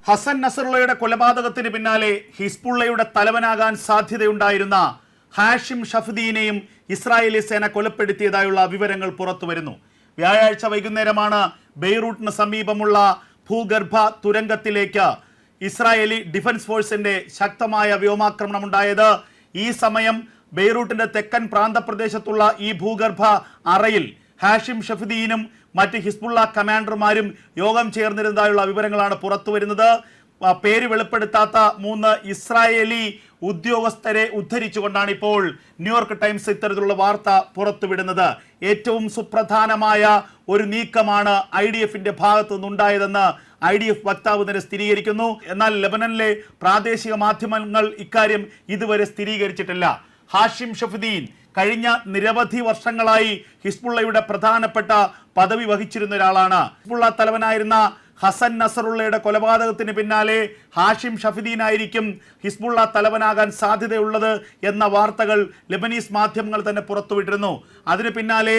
ഹസൻ നസറുള്ളയുടെ കൊലപാതകത്തിന് പിന്നാലെ ഹിസ്ബുള്ളയുടെ തലവനാകാൻ സാധ്യതയുണ്ടായിരുന്ന ഹാഷിം ഷഫ്ദീനെയും ഇസ്രായേലി സേന കൊലപ്പെടുത്തിയതായുള്ള വിവരങ്ങൾ പുറത്തുവരുന്നു. വ്യാഴാഴ്ച വൈകുന്നേരമാണ് ബെയ്റൂട്ടിന് സമീപമുള്ള ഭൂഗർഭ തുരങ്കത്തിലേക്ക് ഇസ്രായേലി ഡിഫൻസ് ഫോഴ്സിന്റെ ശക്തമായ വ്യോമാക്രമണം ഉണ്ടായത്. ഈ സമയം ബെയ്റൂട്ടിന്റെ തെക്കൻ പ്രാന്തപ്രദേശത്തുള്ള ഈ ഭൂഗർഭ അറയിൽ ഹാഷിം ഷഫ്ദീനും മറ്റ് ഹിസ്ബുള്ള കമാൻഡർമാരും യോഗം ചേർന്നിരുന്നതായുള്ള വിവരങ്ങളാണ് പുറത്തുവരുന്നത്. പേര് വെളിപ്പെടുത്താത്ത 3 ഇസ്രായേലി ഉദ്യോഗസ്ഥരെ ഉദ്ധരിച്ചുകൊണ്ടാണ് ഇപ്പോൾ ന്യൂയോർക്ക് ടൈംസ് ഇത്തരത്തിലുള്ള വാർത്ത പുറത്തുവിടുന്നത്. ഏറ്റവും സുപ്രധാനമായ ഒരു നീക്കമാണ് IDFന്റെ ഭാഗത്തു നിന്നുണ്ടായതെന്ന് IDF വക്താവ് തന്നെ സ്ഥിരീകരിക്കുന്നു. എന്നാൽ ലെബനനിലെ പ്രാദേശിക മാധ്യമങ്ങൾ ഇക്കാര്യം ഇതുവരെ സ്ഥിരീകരിച്ചിട്ടില്ല. ഹാഷിം ഷഫ്ദീൻ കഴിഞ്ഞ നിരവധി വർഷങ്ങളായി ഹിസ്ബുള്ളയുടെ പ്രധാനപ്പെട്ട പദവി വഹിച്ചിരുന്ന ഒരാളാണ്. ഹിസ്ബുള്ള തലവനായിരുന്ന ഹസൻ നസറുള്ളയുടെ കൊലപാതകത്തിന് പിന്നാലെ ഹാഷിം ഷഫ്ദീനായിരിക്കും ഹിസ്ബുള്ള തലവനാകാൻ സാധ്യതയുള്ളത് എന്ന വാർത്തകൾ ലെബനീസ് മാധ്യമങ്ങൾ തന്നെ പുറത്തുവിട്ടിരുന്നു. അതിന് പിന്നാലെ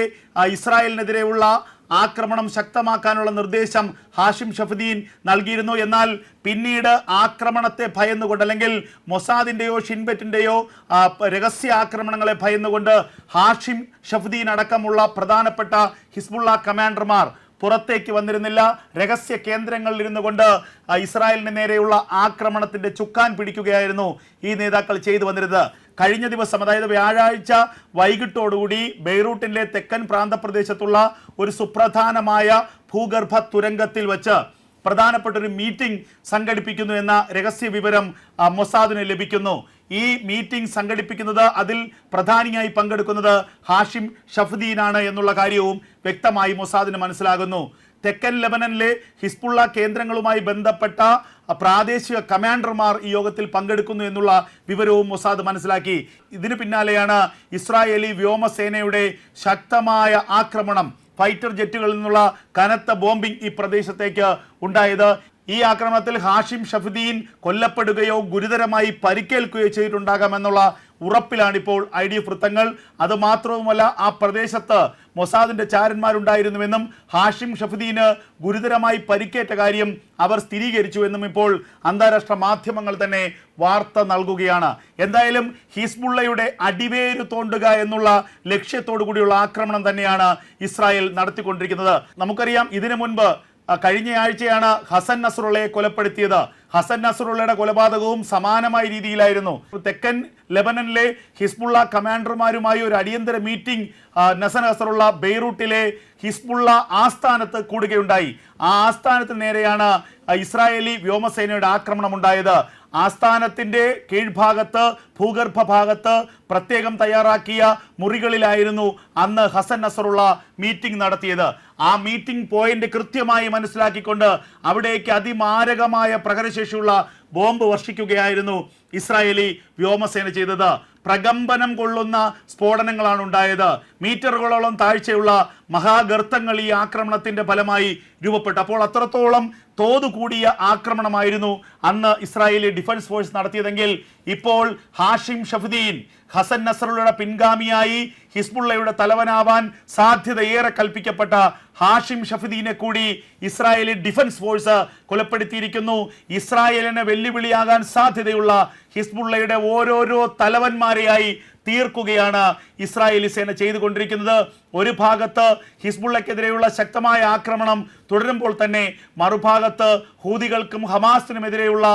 ഇസ്രായേലിനെതിരെയുള്ള ആക്രമണം ശക്തമാക്കാനുള്ള നിർദ്ദേശം ഹാഷിം ഷഫ്ദീൻ നൽകിയിരുന്നു. എന്നാൽ പിന്നീട് ആക്രമണത്തെ ഭയന്നുകൊണ്ട്, അല്ലെങ്കിൽ മൊസാദിന്റെയോ ഷിൻബെറ്റിന്റെയോ രഹസ്യ ആക്രമണങ്ങളെ ഭയന്നുകൊണ്ട് ഹാഷിം ഷഫ്ദീൻ അടക്കമുള്ള പ്രധാനപ്പെട്ട ഹിസ്ബുള്ള കമാൻഡർമാർ പുറത്തേക്ക് വന്നിരുന്നില്ല. രഹസ്യ കേന്ദ്രങ്ങളിൽ ഇരുന്നു കൊണ്ട് ഇസ്രായേലിന് നേരെയുള്ള ആക്രമണത്തിന്റെ ചുക്കാൻ പിടിക്കുകയായിരുന്നു ഈ നേതാക്കൾ ചെയ്തു വന്നിരുന്നത്. കഴിഞ്ഞ ദിവസം, അതായത് വ്യാഴാഴ്ച വൈകിട്ടോടുകൂടി ബെയ്റൂട്ടിലെ തെക്കൻ പ്രാന്തപ്രദേശത്തുള്ള ഒരു സുപ്രധാനമായ ഭൂഗർഭ തുരങ്കത്തിൽ വെച്ച് പ്രധാനപ്പെട്ട ഒരു മീറ്റിംഗ് സംഘടിപ്പിക്കുന്നു എന്ന രഹസ്യ വിവരം മൊസാദിന് ലഭിക്കുന്നു. ഈ മീറ്റിംഗ് സംഘടിപ്പിക്കുന്നത്, അതിൽ പ്രധാനിയായി പങ്കെടുക്കുന്നത് ഹാഷിം ഷഫ്ദീനാണ് എന്നുള്ള കാര്യവും വ്യക്തമായി മൊസാദിന് മനസ്സിലാകുന്നു. തെക്കൻ ലെബനനിലെ ഹിസ്ബുള്ള കേന്ദ്രങ്ങളുമായി ബന്ധപ്പെട്ട പ്രാദേശിക കമാൻഡർമാർ ഈ യോഗത്തിൽ പങ്കെടുക്കുന്നു എന്നുള്ള വിവരവും മൊസാദ് മനസ്സിലാക്കി. ഇതിന് പിന്നാലെയാണ് ഇസ്രായേലി വ്യോമസേനയുടെ ശക്തമായ ആക്രമണം, ഫൈറ്റർ ജെറ്റുകളിൽ നിന്നുള്ള കനത്ത ബോംബിംഗ് ഈ പ്രദേശത്തേക്ക് ഉണ്ടായത്. ഈ ആക്രമണത്തിൽ ഹാഷിം ഷഫ്ദീൻ കൊല്ലപ്പെടുകയോ ഗുരുതരമായി പരിക്കേൽക്കുകയോ ചെയ്തിട്ടുണ്ടാകാമെന്നുള്ള ഉറപ്പിലാണിപ്പോൾ IDF വൃത്തങ്ങൾ. അതുമാത്രവുമല്ല, ആ പ്രദേശത്ത് മൊസാദിന്റെ ചാരന്മാരുണ്ടായിരുന്നുവെന്നും ഹാഷിം ഷഫ്ദീന് ഗുരുതരമായി പരിക്കേറ്റ കാര്യം അവർ സ്ഥിരീകരിച്ചുവെന്നും ഇപ്പോൾ അന്താരാഷ്ട്ര മാധ്യമങ്ങൾ തന്നെ വാർത്ത നൽകുകയാണ്. എന്തായാലും ഹിസ്ബുള്ളയുടെ അടിവേര് തോണ്ടുക എന്നുള്ള ലക്ഷ്യത്തോടു കൂടിയുള്ള ആക്രമണം തന്നെയാണ് ഇസ്രായേൽ നടത്തിക്കൊണ്ടിരിക്കുന്നത്. നമുക്കറിയാം, ഇതിനു മുൻപ് കഴിഞ്ഞ ആഴ്ചയാണ് ഹസൻ നസറുള്ളയെ കൊലപ്പെടുത്തിയത്. ഹസൻ നസറുള്ളയുടെ കൊലപാതകവും സമാനമായ രീതിയിലായിരുന്നു. തെക്കൻ ലെബനനിലെ ഹിസ്ബുള്ള കമാൻഡർമാരുമായി ഒരു അടിയന്തര മീറ്റിംഗ് ഹസൻ നസറുള്ള ബെയ്റൂട്ടിലെ ഹിസ്ബുള്ള ആസ്ഥാനത്ത് കൂടുകയുണ്ടായി. ആ ആസ്ഥാനത്തിന് നേരെയാണ് ഇസ്രായേലി വ്യോമസേനയുടെ ആക്രമണം ഉണ്ടായത്. ആസ്ഥാനത്തിന്റെ കീഴ്ഭാഗത്ത്, ഭൂഗർഭ ഭാഗത്ത് പ്രത്യേകം തയ്യാറാക്കിയ മുറികളിലായിരുന്നു അന്ന് ഹസൻ നസറുള്ള മീറ്റിംഗ് നടത്തിയത്. ആ മീറ്റിംഗ് പോയിന്റ് കൃത്യമായി മനസ്സിലാക്കിക്കൊണ്ട് അവിടേക്ക് അതിമാരകമായ പ്രഹരശേഷിയുള്ള ബോംബ് വർഷിക്കുകയായിരുന്നു ഇസ്രായേലി വ്യോമസേന ചെയ്തത്. പ്രകമ്പനം കൊള്ളുന്ന സ്ഫോടനങ്ങളാണ് ഉണ്ടായത്. മീറ്ററുകളോളം താഴ്ചയുള്ള മഹാഗർത്തങ്ങൾ ഈ ആക്രമണത്തിന്റെ ഫലമായി രൂപപ്പെട്ടു. അപ്പോൾ അത്രത്തോളം തോത് കൂടിയ ആക്രമണമായിരുന്നു അന്ന് ഇസ്രായേലി ഡിഫൻസ് ഫോഴ്സ് നടത്തിയതെങ്കിൽ ഇപ്പോൾ ഹാഷിം ഷഫ്ദീൻ ഹസൻ നസറുള്ളയുടെ പിൻഗാമിയായി ഹിസ്ബുള്ളയുടെ തലവനാവാൻ സാധ്യതയേറെ കൽപ്പിക്കപ്പെട്ട ഹാഷിം ഷഫ്ദീനെ കൂടി ഇസ്രായേലി ഡിഫൻസ് ഫോഴ്സ് കൊലപ്പെടുത്തിയിരിക്കുന്നു. ഇസ്രായേലിനെ വെല്ലുവിളിയാകാൻ സാധ്യതയുള്ള ഹിസ്ബുള്ളയുടെ ഓരോരോ തലവന്മാരെയായി തീർക്കുകയാണ് ഇസ്രായേലി സേന ചെയ്തുകൊണ്ടിരിക്കുന്നത്. ഒരു ഭാഗത്ത് ഹിസ്ബുള്ളക്കെതിരെയുള്ള ശക്തമായ ആക്രമണം തുടരുമ്പോൾ തന്നെ മറുഭാഗത്ത് ഹൂതികൾക്കും ഹമാസിനുമെതിരെയുള്ള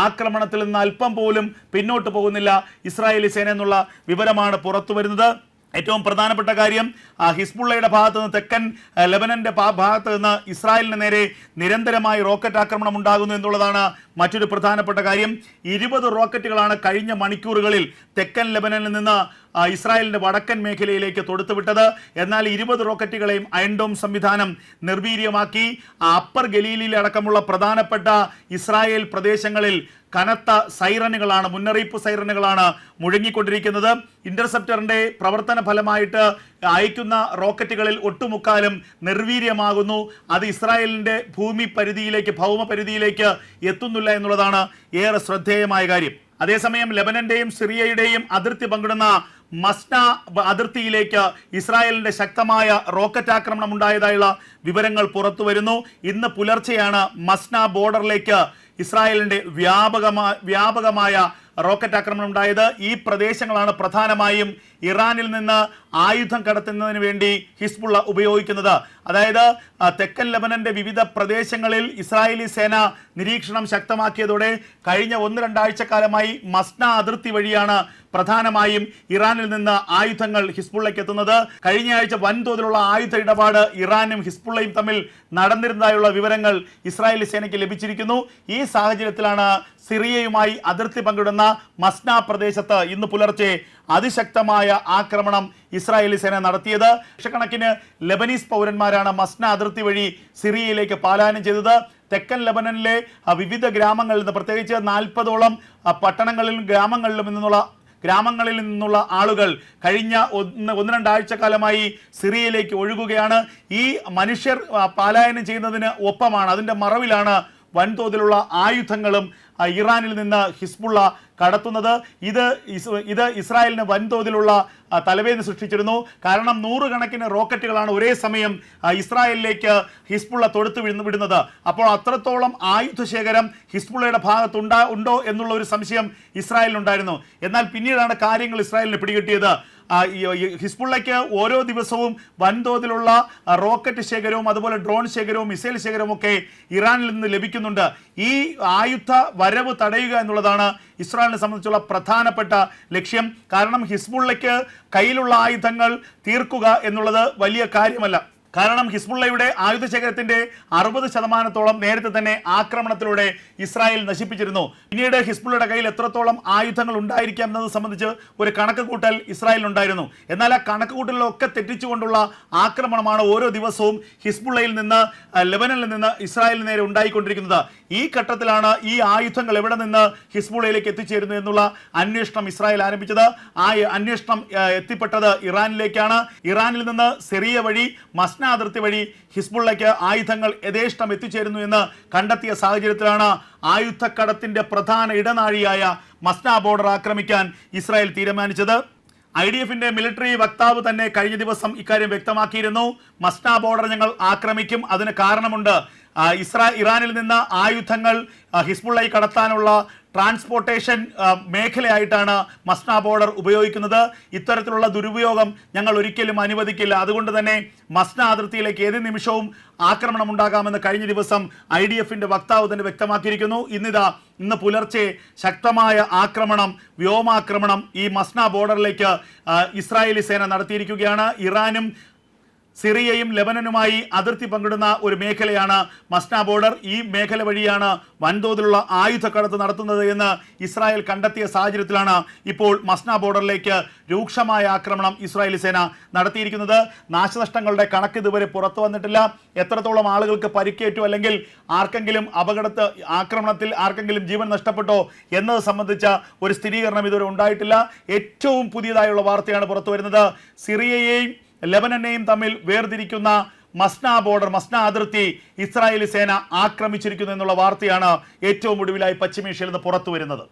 ആക്രമണത്തിൽ നിന്ന് അല്പം പോലും പിന്നോട്ട് പോകുന്നില്ല ഇസ്രായേലി സേന എന്നുള്ള വിവരമാണ് പുറത്തു വരുന്നത്. ഏറ്റവും പ്രധാനപ്പെട്ട കാര്യം, ഹിസ്ബുള്ളയുടെ ഭാഗത്ത് നിന്ന്, തെക്കൻ ലെബനന്റെ ഭാഗത്ത് നിന്ന് ഇസ്രായേലിന് നേരെ നിരന്തരമായി റോക്കറ്റ് ആക്രമണം ഉണ്ടാകുന്നു എന്നുള്ളതാണ് മറ്റൊരു പ്രധാനപ്പെട്ട കാര്യം. 20 റോക്കറ്റുകളാണ് കഴിഞ്ഞ മണിക്കൂറുകളിൽ തെക്കൻ ലെബനനിൽ നിന്ന് ഇസ്രായേലിന്റെ വടക്കൻ മേഖലയിലേക്ക് തൊടുത്തുവിട്ടത്. എന്നാൽ 20 റോക്കറ്റുകളെയും അയൺ ഡോം സംവിധാനം നിർവീര്യമാക്കി. അപ്പർ ഗലീലിൽ അടക്കമുള്ള പ്രധാനപ്പെട്ട ഇസ്രായേൽ പ്രദേശങ്ങളിൽ കനത്ത സൈറനുകളാണ്, മുന്നറിയിപ്പ് സൈറനുകളാണ് മുഴങ്ങിക്കൊണ്ടിരിക്കുന്നത്. ഇന്റർസെപ്റ്ററിന്റെ പ്രവർത്തന ഫലമായിട്ട് അയക്കുന്ന റോക്കറ്റുകളിൽ ഒട്ടുമുക്കാലും നിർവീര്യമാകുന്നു. അത് ഇസ്രായേലിന്റെ ഭൂമി പരിധിയിലേക്ക്, ഭൗമ പരിധിയിലേക്ക് എത്തുന്നില്ല എന്നുള്ളതാണ് ഏറെ ശ്രദ്ധേയമായ കാര്യം. അതേസമയം ലെബനന്റെയും സിറിയയുടെയും അതിർത്തി പങ്കിടുന്ന മസ്ന അതിർത്തിയിലേക്ക് ഇസ്രായേലിന്റെ ശക്തമായ റോക്കറ്റ് ആക്രമണം ഉണ്ടായതായുള്ള വിവരങ്ങൾ പുറത്തു വരുന്നു. ഇന്ന് പുലർച്ചെയാണ് മസ്ന ബോർഡറിലേക്ക് ഇസ്രായേലിന്റെ വ്യാപകമായ റോക്കറ്റ് ആക്രമണം ഉണ്ടായത്. ഈ പ്രദേശങ്ങളാണ് പ്രധാനമായും ഇറാനിൽ നിന്ന് ആയുധം കടത്തുന്നതിന് വേണ്ടി ഹിസ്ബുള്ള ഉപയോഗിക്കുന്നത്. അതായത് തെക്കൻ ലെബനന്റെ വിവിധ പ്രദേശങ്ങളിൽ ഇസ്രായേലി സേന നിരീക്ഷണം ശക്തമാക്കിയതോടെ കഴിഞ്ഞ 1-2 ആഴ്ചക്കാലമായി മസ്ന അതിർത്തി വഴിയാണ് പ്രധാനമായും ഇറാനിൽ നിന്ന് ആയുധങ്ങൾ ഹിസ്ബുള്ളയ്ക്ക് എത്തുന്നത്. കഴിഞ്ഞ ആഴ്ച വൻതോതിലുള്ള ആയുധ ഇടപാട് ഇറാനും ഹിസ്ബുള്ളയും തമ്മിൽ നടന്നിരുന്നതായുള്ള വിവരങ്ങൾ ഇസ്രായേലി സേനയ്ക്ക് ലഭിച്ചിരിക്കുന്നു. ഈ സാഹചര്യത്തിലാണ് സിറിയയുമായി അതിർത്തി പങ്കിടുന്ന മസ്ന പ്രദേശത്ത് ഇന്ന് പുലർച്ചെ അതിശക്തമായ ആക്രമണം ഇസ്രായേലി സേന നടത്തിയത്. ലക്ഷക്കണക്കിന് ലെബനീസ് പൗരന്മാരാണ് മസ്ന അതിർത്തി വഴി സിറിയയിലേക്ക് പലായനം ചെയ്തത്. തെക്കൻ ലെബനനിലെ വിവിധ ഗ്രാമങ്ങളിൽ നിന്ന്, പ്രത്യേകിച്ച് 40ഓളം പട്ടണങ്ങളിലും ഗ്രാമങ്ങളിൽ നിന്നുള്ള ആളുകൾ കഴിഞ്ഞ 1-2 ആഴ്ചക്കാലമായി സിറിയയിലേക്ക് ഒഴുകുകയാണ്. ഈ മനുഷ്യർ പലായനം ചെയ്യുന്നതിന് ഒപ്പമാണ്, അതിൻ്റെ മറവിലാണ് വൻതോതിലുള്ള ആയുധങ്ങളും ഇറാനിൽ നിന്ന് ഹിസ്ബുള്ള കടത്തുന്നത്. ഇത് ഇസ്രായേലിന് വൻതോതിലുള്ള തലവേദന സൃഷ്ടിച്ചിരുന്നു. കാരണം 100 കണക്കിന് റോക്കറ്റുകളാണ് ഒരേ സമയം ഇസ്രായേലിലേക്ക് ഹിസ്ബുള്ള തൊടുത്തു വിടുന്നത്. അപ്പോൾ അത്രത്തോളം ആയുധശേഖരം ഹിസ്ബുള്ളയുടെ ഭാഗത്തുണ്ടോ എന്നുള്ള ഒരു സംശയം ഇസ്രായേലിനുണ്ടായിരുന്നു. എന്നാൽ പിന്നീടാണ് കാര്യങ്ങൾ ഇസ്രായേലിന് പിടികിട്ടിയത്. ഹിസ്ബുള്ളയ്ക്ക് ഓരോ ദിവസവും വൻതോതിലുള്ള റോക്കറ്റ് ശേഖരവും അതുപോലെ ഡ്രോൺ ശേഖരവും മിസൈൽ ശേഖരവും ഒക്കെ ഇറാനിൽ നിന്ന് ലഭിക്കുന്നുണ്ട്. ഈ ആയുധ വരവ് തടയുക എന്നുള്ളതാണ് ഇസ്രായേലിനെ സംബന്ധിച്ചുള്ള പ്രധാനപ്പെട്ട ലക്ഷ്യം. കാരണം ഹിസ്ബുള്ളയ്ക്ക് കയ്യിലുള്ള ആയുധങ്ങൾ തീർക്കുക എന്നുള്ളത് വലിയ കാര്യമല്ല. കാരണം ഹിസ്ബുള്ളയുടെ ആയുധശേഖരത്തിന്റെ 60% നേരത്തെ തന്നെ ആക്രമണത്തിലൂടെ ഇസ്രായേൽ നശിപ്പിച്ചിരുന്നു. പിന്നീട് ഹിസ്ബുള്ളയുടെ കയ്യിൽ എത്രത്തോളം ആയുധങ്ങൾ ഉണ്ടായിരിക്കാം എന്നത് സംബന്ധിച്ച് ഒരു കണക്ക് കൂട്ടൽ ഇസ്രായേലിനുണ്ടായിരുന്നു. എന്നാൽ ആ കണക്ക് കൂട്ടലിലൊക്കെ തെറ്റിച്ചുകൊണ്ടുള്ള ആക്രമണമാണ് ഓരോ ദിവസവും ഹിസ്ബുള്ളയിൽ നിന്ന്, ലെബനനിൽ നിന്ന് ഇസ്രായേലിന് നേരെ ഉണ്ടായിക്കൊണ്ടിരിക്കുന്നത്. ഈ ഘട്ടത്തിലാണ് ഈ ആയുധങ്ങൾ എവിടെ നിന്ന് ഹിസ്ബുള്ളയിലേക്ക് എത്തിച്ചേരുന്നു എന്നുള്ള അന്വേഷണം ഇസ്രായേൽ ആരംഭിച്ചത്. ആ അന്വേഷണം എത്തിപ്പെട്ടത് ഇറാനിലേക്കാണ്. ഇറാനിൽ നിന്ന് സിറിയ വഴി മസ്ന അതിർത്തി വഴി ഹിസ്ബുള്ളയ്ക്ക് ആയുധങ്ങൾ യഥേഷ്ടം എത്തിച്ചേരുന്നു എന്ന് കണ്ടെത്തിയ സാഹചര്യത്തിലാണ് ആയുധക്കടത്തിന്റെ പ്രധാന ഇടനാഴിയായ മസ്ന ബോർഡർ ആക്രമിക്കാൻ ഇസ്രായേൽ തീരുമാനിച്ചത്. IDFന്റെ മിലിറ്ററി വക്താവ് തന്നെ കഴിഞ്ഞ ദിവസം ഇക്കാര്യം വ്യക്തമാക്കിയിരുന്നു. മസ്ന ബോർഡർ ഞങ്ങൾ ആക്രമിക്കും, അതിന് കാരണമുണ്ട്. ഇറാനിൽ നിന്ന് ആയുധങ്ങൾ ഹിസ്ബുള്ളയെ കടത്താനുള്ള ട്രാൻസ്പോർട്ടേഷൻ മേഖലയായിട്ടാണ് മസ്ന ബോർഡർ ഉപയോഗിക്കുന്നത്. ഇത്തരത്തിലുള്ള ദുരുപയോഗം ഞങ്ങൾ ഒരിക്കലും അനുവദിക്കില്ല. അതുകൊണ്ട് തന്നെ മസ്ന അതിർത്തിയിലേക്ക് ഏത് നിമിഷവും ആക്രമണം ഉണ്ടാകാമെന്ന് കഴിഞ്ഞ ദിവസം IDFന്റെ വക്താവ് തന്നെ വ്യക്തമാക്കിയിരിക്കുന്നു. ഇന്ന് പുലർച്ചെ ശക്തമായ വ്യോമാക്രമണം ഈ മസ്ന ബോർഡറിലേക്ക് ഇസ്രായേലി സേന നടത്തിയിരിക്കുകയാണ്. ഇറാനും സിറിയയും ലെബനനുമായി അതിർത്തി പങ്കിടുന്ന ഒരു മേഖലയാണ് മസ്ന ബോർഡർ. ഈ മേഖല വഴിയാണ് വൻതോതിലുള്ള ആയുധക്കടത്ത് നടത്തുന്നത് എന്ന് ഇസ്രായേൽ കണ്ടെത്തിയ സാഹചര്യത്തിലാണ് ഇപ്പോൾ മസ്ന ബോർഡറിലേക്ക് രൂക്ഷമായ ആക്രമണം ഇസ്രായേലി സേന നടത്തിയിരിക്കുന്നത്. നാശനഷ്ടങ്ങളുടെ കണക്ക് ഇതുവരെ പുറത്തു വന്നിട്ടില്ല. എത്രത്തോളം ആളുകൾക്ക് പരിക്കേറ്റു അല്ലെങ്കിൽ ആക്രമണത്തിൽ ആർക്കെങ്കിലും ജീവൻ നഷ്ടപ്പെട്ടോ എന്നത് സംബന്ധിച്ച ഒരു സ്ഥിരീകരണം ഇതുവരെ ഉണ്ടായിട്ടില്ല. ഏറ്റവും പുതിയതായുള്ള വാർത്തയാണ് പുറത്തു വരുന്നത്. സിറിയയെയും ലെബനനെയും തമ്മിൽ വേർതിരിക്കുന്ന മസ്ന അതിർത്തി ഇസ്രായേലി സേന ആക്രമിച്ചിരിക്കുന്നു എന്നുള്ള വാർത്തയാണ് ഏറ്റവും ഒടുവിലായി പശ്ചിമേഷ്യയിൽ നിന്ന് പുറത്തു വരുന്നത്.